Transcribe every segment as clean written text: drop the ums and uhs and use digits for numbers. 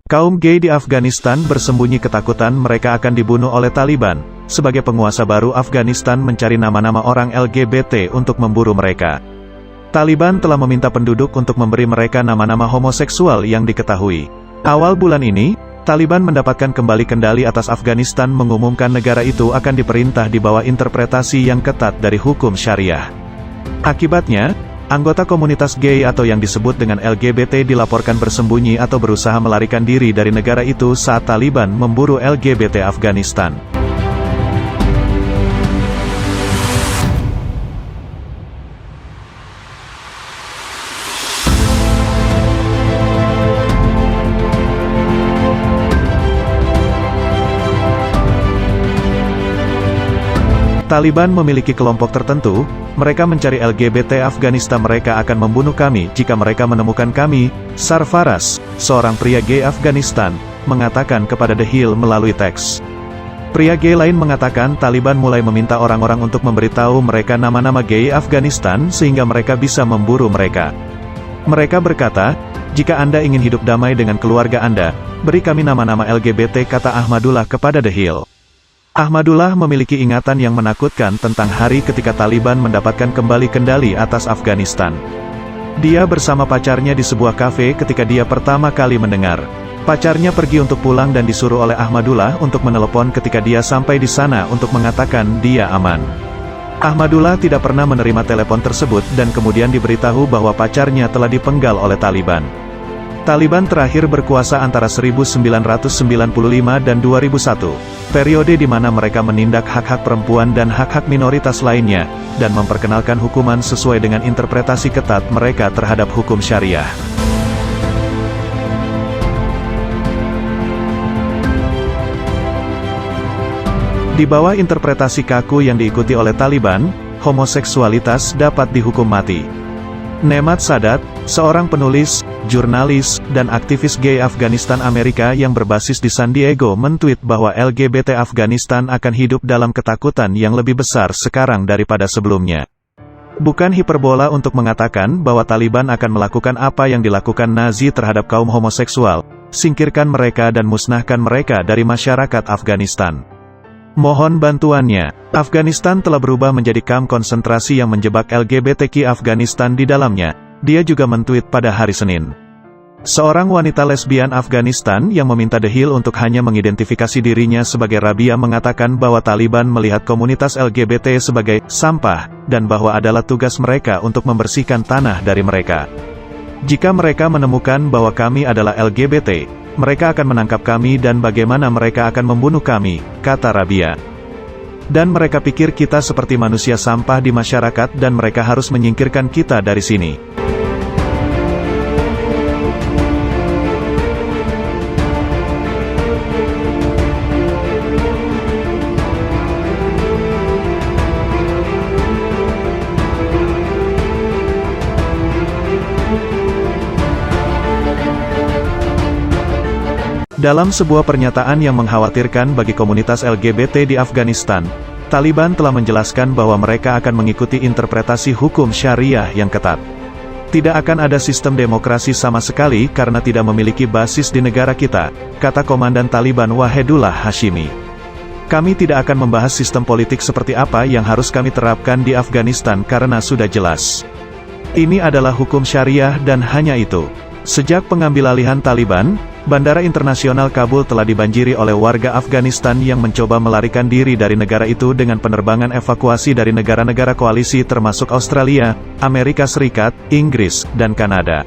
Kaum gay di Afghanistan bersembunyi ketakutan mereka akan dibunuh oleh Taliban. Sebagai penguasa baru Afghanistan mencari nama-nama orang LGBT untuk memburu mereka. Taliban telah meminta penduduk untuk memberi mereka nama-nama homoseksual yang diketahui. Awal bulan ini, Taliban mendapatkan kembali kendali atas Afghanistan, mengumumkan negara itu akan diperintah di bawah interpretasi yang ketat dari hukum syariah. Akibatnya, anggota komunitas gay atau yang disebut dengan LGBT dilaporkan bersembunyi atau berusaha melarikan diri dari negara itu saat Taliban memburu LGBT Afghanistan. Taliban memiliki kelompok tertentu, mereka mencari LGBT Afghanistan, mereka akan membunuh kami jika mereka menemukan kami, Sarfaraz, seorang pria gay Afghanistan, mengatakan kepada The Hill melalui teks. Pria gay lain mengatakan Taliban mulai meminta orang-orang untuk memberitahu mereka nama-nama gay Afghanistan sehingga mereka bisa memburu mereka. Mereka berkata, jika Anda ingin hidup damai dengan keluarga Anda, beri kami nama-nama LGBT, kata Ahmadullah kepada The Hill. Ahmadullah memiliki ingatan yang menakutkan tentang hari ketika Taliban mendapatkan kembali kendali atas Afghanistan. Dia bersama pacarnya di sebuah kafe ketika dia pertama kali mendengar. Pacarnya pergi untuk pulang dan disuruh oleh Ahmadullah untuk menelepon ketika dia sampai di sana untuk mengatakan dia aman. Ahmadullah tidak pernah menerima telepon tersebut dan kemudian diberitahu bahwa pacarnya telah dipenggal oleh Taliban. Taliban terakhir berkuasa antara 1995 dan 2001, periode di mana mereka menindak hak-hak perempuan dan hak-hak minoritas lainnya, dan memperkenalkan hukuman sesuai dengan interpretasi ketat mereka terhadap hukum syariah. Di bawah interpretasi kaku yang diikuti oleh Taliban, homoseksualitas dapat dihukum mati. Nemat Sadat, seorang penulis, jurnalis, dan aktivis gay Afghanistan Amerika yang berbasis di San Diego, mentweet bahwa LGBT Afghanistan akan hidup dalam ketakutan yang lebih besar sekarang daripada sebelumnya. Bukan hiperbola untuk mengatakan bahwa Taliban akan melakukan apa yang dilakukan Nazi terhadap kaum homoseksual, singkirkan mereka dan musnahkan mereka dari masyarakat Afghanistan. Mohon bantuannya. Afghanistan telah berubah menjadi kamp konsentrasi yang menjebak LGBTQ Afghanistan di dalamnya, dia juga mentweet pada hari Senin. Seorang wanita lesbian Afghanistan yang meminta The Hill untuk hanya mengidentifikasi dirinya sebagai Rabia mengatakan bahwa Taliban melihat komunitas LGBT sebagai sampah, dan bahwa adalah tugas mereka untuk membersihkan tanah dari mereka. Jika mereka menemukan bahwa kami adalah LGBT, mereka akan menangkap kami dan bagaimana mereka akan membunuh kami, kata Rabia. Dan mereka pikir kita seperti manusia sampah di masyarakat dan mereka harus menyingkirkan kita dari sini. Dalam sebuah pernyataan yang mengkhawatirkan bagi komunitas LGBT di Afghanistan, Taliban telah menjelaskan bahwa mereka akan mengikuti interpretasi hukum syariah yang ketat. Tidak akan ada sistem demokrasi sama sekali karena tidak memiliki basis di negara kita, kata Komandan Taliban Wahidullah Hashimi. Kami tidak akan membahas sistem politik seperti apa yang harus kami terapkan di Afghanistan karena sudah jelas. Ini adalah hukum syariah dan hanya itu. Sejak pengambilalihan Taliban, Bandara Internasional Kabul telah dibanjiri oleh warga Afghanistan yang mencoba melarikan diri dari negara itu dengan penerbangan evakuasi dari negara-negara koalisi termasuk Australia, Amerika Serikat, Inggris, dan Kanada.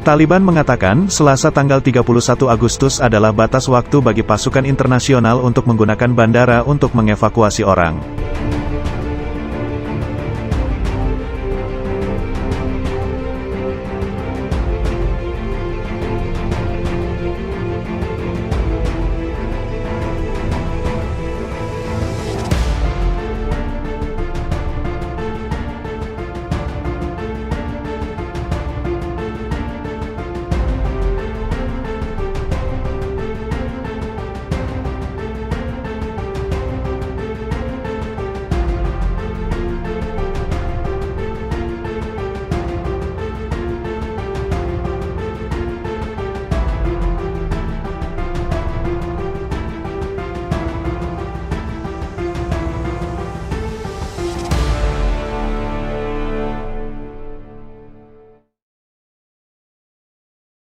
Taliban mengatakan Selasa tanggal 31 Agustus adalah batas waktu bagi pasukan internasional untuk menggunakan bandara untuk mengevakuasi orang.